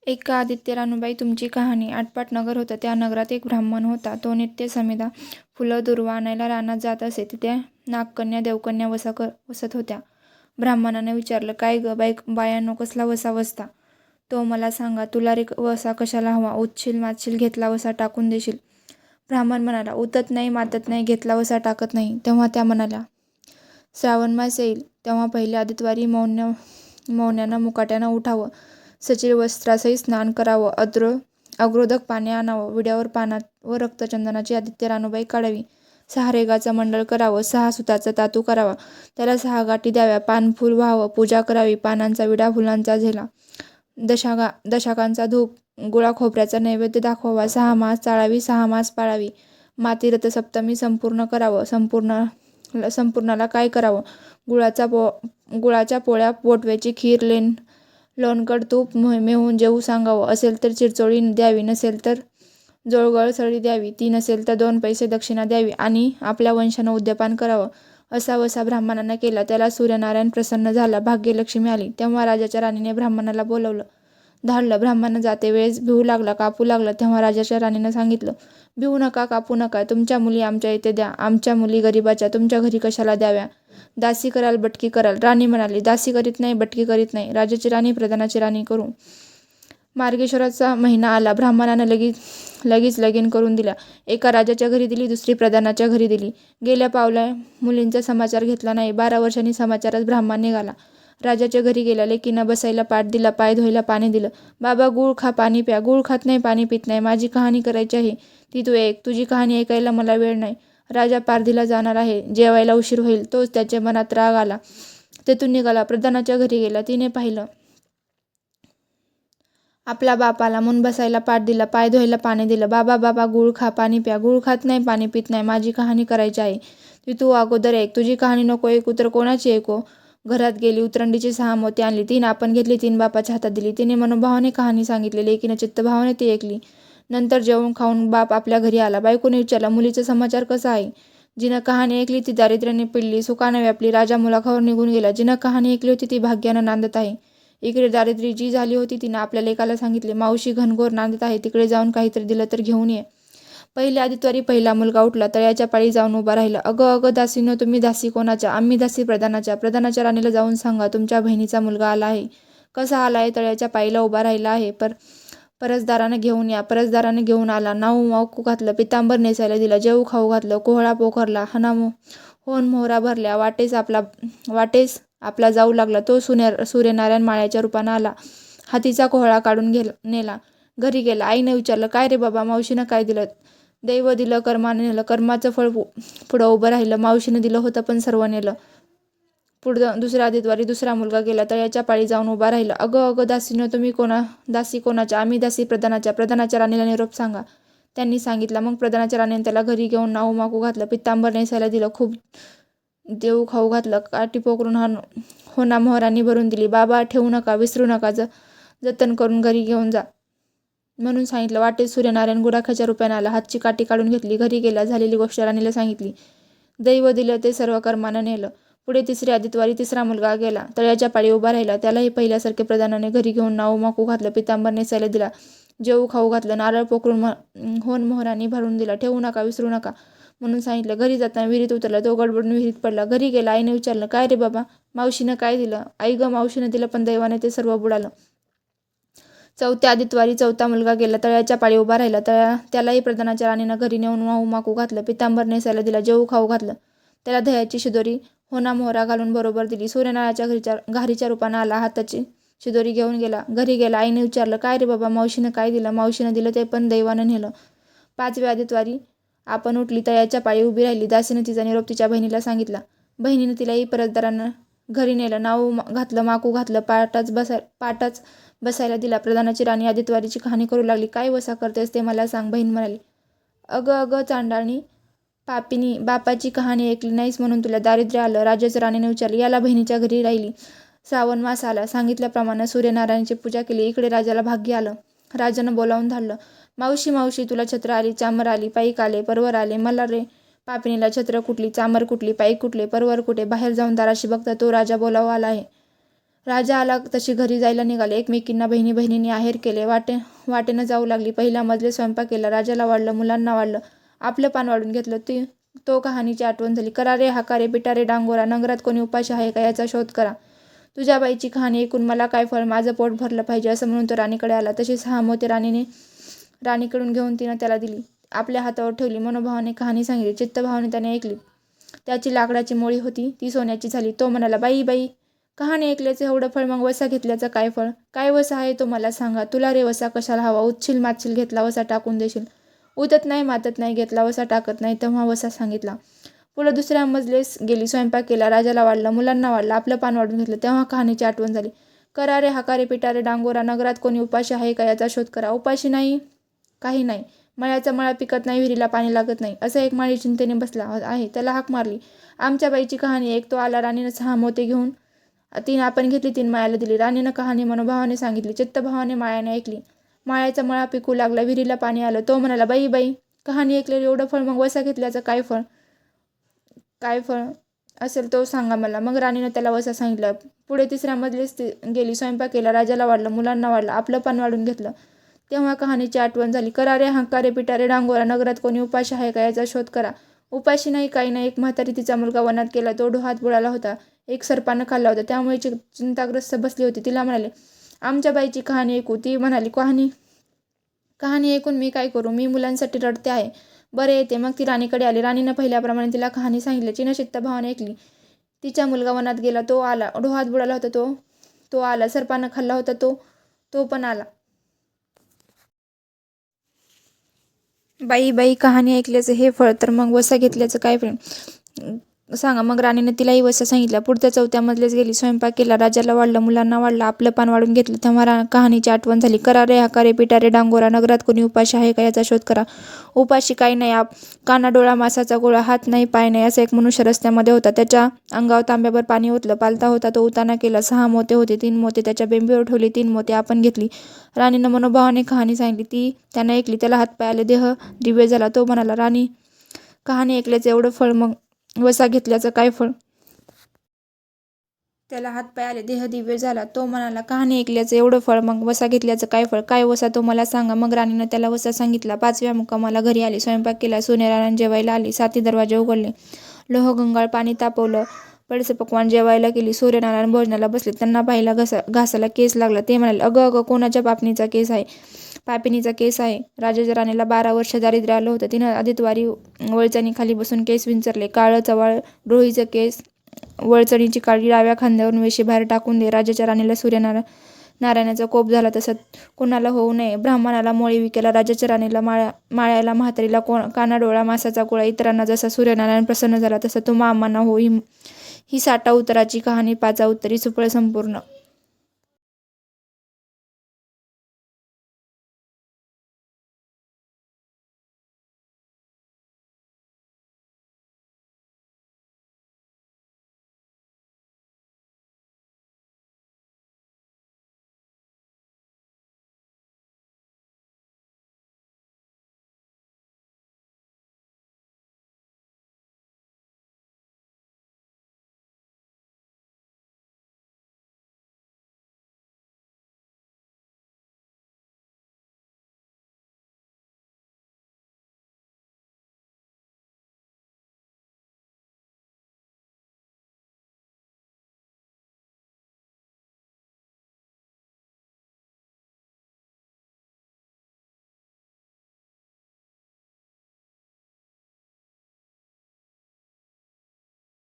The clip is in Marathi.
एका आदित्य रानूबाई तुमची कहाणी. आटपाट नगर होतं. त्या नगरात एक ब्राह्मण होता. तो नित्य समिधा फुलं दुर्वा आणायला रानात जात असे. तिथे नागकन्या देवकन्या वसत होत्या. ब्राह्मणाने विचारलं, काय ग बायांनो, कसला वसा वसता? तो मला सांगा, तुला रे वसा कशाला हवा? उतशील मातशील, घेतला वसा टाकून देशील. ब्राह्मण म्हणाला, उतत नाही मातत नाही, घेतला वसा टाकत नाही. तेव्हा त्या म्हणाल्या, श्रावण मास येईल तेव्हा पहिल्या आदित्यवारी मौन्यानं मुकाट्यानं उठावं, सचिल वस्त्रासहित स्नान करावं, अग्रोदक पाणी आणावं, विड्यावर पानात व रक्तचंदनाची आदित्य रानूबाई काढावी, 6 रेगाचं मंडळ करावं, 6 सुताचा तातू करावा, त्याला 6 गाठी द्याव्या, पानफुल व्हावं, पूजा करावी, पानांचा विडा, फुलांचा झेला, दशाकांचा धूप, गुळा खोबऱ्याचा नैवेद्य दाखवावा, 6 मास चाळावी, 6 मास पाळावी, माती रथसप्तमी संपूर्ण करावं. संपूर्णाला काय करावं? गुळाच्या पोळ्या, पोटव्याची खीर, लोणकड तूप मेहून जेवू सांगावं. असेल तर चिरचोळी द्यावी, नसेल तर जोळगळ सळी द्यावी, ती नसेल तर 2 पैसे दक्षिणा द्यावी आणि आपल्या वंशानं उद्यापान करावं. असा वसा ब्राह्मणानं केला. त्याला सूर्यनारायण प्रसन्न झाला. भाग्यलक्ष्मी आली. तेव्हा राजाच्या राणीने ब्राह्मणाला बोलावलं, धाडलं. ब्राह्मण जाते वेळेस भिवू लागला, कापू लागला. तेव्हा राजाच्या राणीनं सांगितलं, भिवू नका, कापू नका. तुमच्या मुली आमच्या इथे द्या. आमच्या मुली गरिबाच्या तुमच्या घरी कशाला द्याव्या? दासी कराल, बटकी कराल. राणी म्हणाली, दासी करीत नाही, बटकी करीत नाही. राजाची राणी प्रधानाची राणी करू. मार्गशीर्षाचा महिना आला. ब्राह्मणानं लगेच लगीन करून दिल्या. एका राजाच्या घरी दिली, दुसरी प्रधानाच्या घरी दिली. गेल्या पावला मुलींचा समाचार घेतला नाही. 12 वर्षांनी समाचारात ब्राह्मण निघाला. राजाच्या घरी गेला. लेकीनं बसायला पाट दिला, पाय धुवायला पाणी दिलं. बाबा गूळ खा, पाणी प्या. गूळ खात नाही, पाणी पित नाही. माझी कहाणी करायची आहे, ती तू ऐक. तुझी कहाणी ऐकायला मला वेळ नाही. राजा पारधीला जाणार आहे, जेवायला उशीर होईल. तोच त्याच्या मनात राग आला. तेथून निघाला, प्रधानाच्या घरी गेला. तिने पाहिलं, आपला बाप आला म्हणून बसायला पाट दिला, पाय धुवायला पाणी दिलं. बाबा गूळ खा, पाणी प्या. गूळ खात नाही, पाणी पित नाही. माझी कहाणी करायची आहे, ती तू अगोदर ऐक. तुझी कहाणी नको ऐकू तर कोणाची ऐकू? घरात गेली, उतरंडीची 6 मोती आणली. 3 आपण घेतली, 3 बापाच्या हातात दिली. तिने मनोभावाने कहाणी सांगितली. लेकीनं चित्तभावाने ती ऐकली. नंतर जेवून खाऊन बाप आपल्या घरी आला. बायकोने विचारलं, मुलीचा समाचार कसा आहे? जिनं कहाणी ऐकली ती दारिद्र्याने पिळली, सुखाने व्यापली. राजा मुलाखावर निघून गेला. जिनं कहाणी ऐकली होती ती भाग्यानं नांदत आहे. इकडे दारिद्र्य जी झाली होती तिनं आपल्या लेकाला सांगितले, मावशी घनघोर नांदत आहे, तिकडे जाऊन काहीतरी दिलं तर घेऊन ये. पहिल्या आदित्यवारी पहिला मुलगा उठला. तळ्याच्या पाळी जाऊन उभा राहिला. अगं दासीनो, तुम्ही दासी कोणाच्या? आम्ही दासी प्रधानाच्या. प्रधानाच्या राणीला जाऊन सांगा, तुमच्या बहिणीचा मुलगा आला आहे. कसा आला आहे? तळ्याच्या पाळीला उभा राहिला आहे. परसदारानं घेऊन या. परसदारानं घेऊन आला. नाऊ माकू घातलं, पितांबर नेसायला दिला, जेवू खाऊ घातलं, कोहळा पोखरला, होन मोहरा भरल्या. वाटेस आपला जाऊ लागला. तो सूर्यनारायण माळ्याच्या रूपानं आला. हातीचा कोहळा काढून नेला. घरी गेला. आईनं विचारलं, काय रे बाबा, मावशीनं काय दिलं? दैव दिलं, कर्मानं नेलं. कर्माचं फळ पुढं उभं राहिलं. मावशीनं दिलं होतं पण सर्व नेलं. पुढं दुसऱ्या आदित्यवारी दुसरा मुलगा गेला. तळ्याच्या पाळी जाऊन उभा राहिला. अगं दासीनो, तुम्ही दासी कोणाच्या? आम्ही दासी प्रधानाच्या. प्रधानाच्या राणीला निरोप सांगा. त्यांनी सांगितला. मग प्रधानाच्या राणीने त्याला घरी घेऊन नाऊ माकू घातलं, पितांबर नेसायला दिलं, खूप देऊ खाऊ घातलं, काठी पोकरून होना मोहरांनी भरून दिली. बाबा ठेवू नका, विसरू नका, जतन करून घरी घेऊन जा म्हणून सांगितलं. वाटेत सूर्यनारायण गुडाख्याच्या रूपाने आला. हातची काठी काढून घेतली. घरी गेला. झालेली गोष्ट राणीला सांगितली. दैव दिलं ते सर्व कर्मानं नेलं. पुढे तिसरी आदित्यवारी तिसरा मुलगा गेला. तळ्याच्या पाळी उभा राहिला. त्यालाही पहिल्यासारखे प्रधानाने घरी घेऊन नाऊ माकू घातलं, पितांबर नेसायला दिला, जेवू खाऊ घातलं, नारळ पोकरून होन मोहरांनी भरून दिला. ठेवू नका, विसरू नका म्हणून सांगितलं. घरी जाताना विहिरीत उतरला. तो गडबडून विहिरीत पडला. घरी गेला. आईने विचारलं, काय रे बाबा, मावशीनं काय दिलं? आई ग, मावशीनं दिलं पण दैवाने ते सर्व बुडालं. चौथ्या आदित्यवारी चौथा मुलगा गेला. तळ्याच्या पाळी उभा राहिला. त्यालाही प्रधानाच्या राणीनं घरी नेऊन नाऊ माकू घातलं, पितांबर नेसायला दिला, जेवू खाऊ घातलं. त्याला दह्याची शिदोरी, होना मोहरा घालून बरोबर दिली. सूर्यनारायणाच्या घारीच्या रूपानं आला. हाताची शिदोरी घेऊन गेला. घरी गेला. आईने विचारलं, काय रे बाबा, मावशीनं काय दिलं? मावशीनं दिलं ते पण दैवानं नेलं. 5व्या आदित्यवारी आपण उठली. तळ्याच्या पाळी उभी राहिली. दासीनं तिचा निरोप तिच्या बहिणीला सांगितला. बहिणीनं तिलाही परसदारानं घरी नेलं. नाऊ घातलं, माकू घातलं, पाटाच बसायला दिला. प्रधानाची राणी आदित्यवारीची कहाणी करू लागली. काय वसा करतेस ते मला सांग. बहीण म्हणाली, अगं चांडाळणी, पापिनी, बापाची कहाणी ऐकली नाहीस म्हणून तुला दारिद्र्य आलं. राजाच्या राणीने विचारलं. याला बहिणीच्या घरी राहिली. श्रावण मास आला. सांगितल्याप्रमाणे सूर्यनारायणाची पूजा केली. इकडे राजाला भाग्य आलं. राजानं बोलावून धाडलं. मावशी, तुला छत्र आली, चामर आली, पाईक आले, परवर आले. मला रे पापिनीला छत्र कुठली, चामर कुठली, पाईक कुठले, परवर कुठे? बाहेर जाऊन दाराशी बघता तो राजा बोलावा आला आहे. राजा आला तशी घरी जायला निघाले. एकमेकींना बहिणी बहिणींनी आहेर केले. वाटेनं जाऊ लागली. पहिल्या मजले स्वयंपाक केला. राजाला वाढलं, मुलांना वाढलं, आपलं पान वाढून घेतलं. तो कहाणीची आठवण झाली. करा रे हाका पिटा रे डांगोरा, नगरात कोणी उपाशी आहे का याचा शोध करा. तुझ्या बाईची कहाणी ऐकून मला काय फळ, माझं पोट भरलं पाहिजे असं म्हणून तो राणीकडे आला. तशी 6 मोती राणीकडून घेऊन तिनं त्याला दिली. आपल्या हातावर ठेवली. मनोभावाने कहाणी सांगितली. चित्तभावाने त्याने ऐकली. त्याची लाकडाची मोळी होती ती सोन्याची झाली. तो म्हणाला, बाई बाई, कहाणी ऐकल्याचं एवढं फळ, मग वसा घेतल्याचं काय फळ? काय वसा आहे तो मला सांगा. तुला रे वसा कशाला हवा? उचशील मातशील घेतला वसा टाकून देशील. उतत नाही मातत नाही घेतला वसा टाकत नाही. तेव्हा वसा सांगितला. पुढं दुसऱ्या मजलेस गेली. स्वयंपाक केला. राजाला वाढलं, मुलांना वाढलं, आपलं पान वाढून घेतलं. तेव्हा कहाणीची आठवण झाली. करा रे हाका पिटा रे डांगोरा, नगरात कोणी उपाशी आहे का याचा शोध करा. उपाशी नाही, काही नाही. मळ्याचा मळा पिकत नाही, विहिरीला पाणी लागत नाही. असं एक माळी चिंतेने बसला आहे. त्याला हाक मारली. आमच्या बाईची कहाणी एक. तो आला. राणीनं 6 मोते घेऊन 3 आपण घेतली, 3 माळ्याला दिली. राणीनं कहाणी मनोभावाने सांगितली. चित्तभावाने माळ्याने ऐकली. माळ्याचा मळा पिकू लागला, विहिरीला पाणी आलं. तो म्हणाला, बाई बाई, कहाणी ऐकलेली एवढं फळ, मग वसा घेतल्याचं काय फळ? काय फळ असेल तो सांगा मला. मग राणीनं त्याला वसा सांगितलं. पुढे तिसऱ्या मजलीस गेली. स्वयंपाक केला. राजाला वाढलं, मुलांना वाढलं, आपलं पान वाढून घेतलं. तेव्हा कहाणीची आठवण झाली. करा रे हाका पिटा रे डांगोरा, नगरात कोणी उपाशी आहे का याचा शोध करा. उपाशी नाही, काही नाही. एक म्हातारी तिचा मुलगा वनात गेला. तो डोहात बुडाला होता. एक सर्पानं खाल्ला होता. त्यामुळे चिंताग्रस्त बसली होती. तिला म्हणाले, आमच्या बाईची कहाणी ऐकू. ती म्हणाली, कहाणी ऐकून मी काय करू? मी मुलांसाठी रडते आहे. बरे येते. मग ती राणीकडे आली. राणीनं पहिल्याप्रमाणे तिला कहाणी सांगितली. तिनं चित्तभावाने ऐकली. तिचा मुलगा वनात गेला. तो आला. डोहात बुडाला होता. तो आला. सर्पानं खाल्ला होता. तो पण आला. बाई बाई, कहाणी ऐकल्याचं हे फळ, तर मग वसा घेतल्याचं काय फळ सांगा. मग राणीने तिलाही वसा सांगितला. पुढच्या 4थ्या मजलेस गेली. स्वयंपाक केला. राजाला वाढलं, मुलांना वाढलं, आपलं पान वाढून घेतलं. तेव्हा कहाणीची आठवण झाली. करा रे हाका पिटा रे डांगोरा, नगरात कोणी उपाशी आहे का याचा शोध करा. उपाशी काही नाही. काना डोळा मासाचा गोळा, हात नाही पाय नाही, असा एक मनुष्य रस्त्यामध्ये होता. त्याच्या अंगावर तांब्याभर पाणी ओतलं. पालता होता. तो उताना केला. 6 मोते होते. 3 मोते त्याच्या बेंबीवर ठेवली. 3 मोते आपण घेतली. राणीनं मनोभावाने कहाणी सांगितली. ती त्यानं ऐकली. त्याला हातपाय आले, देह दिव्य झाला. तो म्हणाला, राणी, कहाणी ऐकल्याचं एवढं फळ, मग वसा घेतल्याचं काय फळ? त्याला हातपाय आले, देह दिव्य झाला. तो म्हणाला, कहाणी ऐकल्याचं एवढं फळ, मग वसा घेतल्याचं काय फळ? काय वसा तो मला सांगा. मग राणीनं त्याला वसा सांगितला. 5व्या मुक्कामाला घरी आली. स्वयंपाक केला. सोनेरानं जेवायला आली. 7ही दरवाजे उघडले. लोहगंगाळ पाणी तापवलं. पडसं पकवान जेवायला केली. सूर्यनारायण भोजनाला बसले. त्यांना पाहिला घासाला केस लागला. ते म्हणाले, अगं अगं, कोणाच्या पापिनीचा केस आहे. राजाच्या राणीला 12 वर्ष दारिद्र्य आलं होतं. तिनं आदितवारी वळचणी खाली बसून केस विंचरले. काळं चवाळ डोळीचं केस, वळचणीची काळी डाव्या खांद्यावरून वेशी बाहेर टाकून दे. राजाच्या राणीला नारायणाचा कोप झाला तसं कोणाला होऊ नये. ब्राह्मणाला मोळी विकायला, राजाच्या राणीला माळ्याला, म्हातारीला कानाडोळा मासाचा गोळा, इतरांना जसा सूर्यनारायण प्रसन्न झाला तसं तुम्हा आम्हांना हो. ही 60 उत्तराची कहाणी 5 उत्तरी सुफळ संपूर्ण.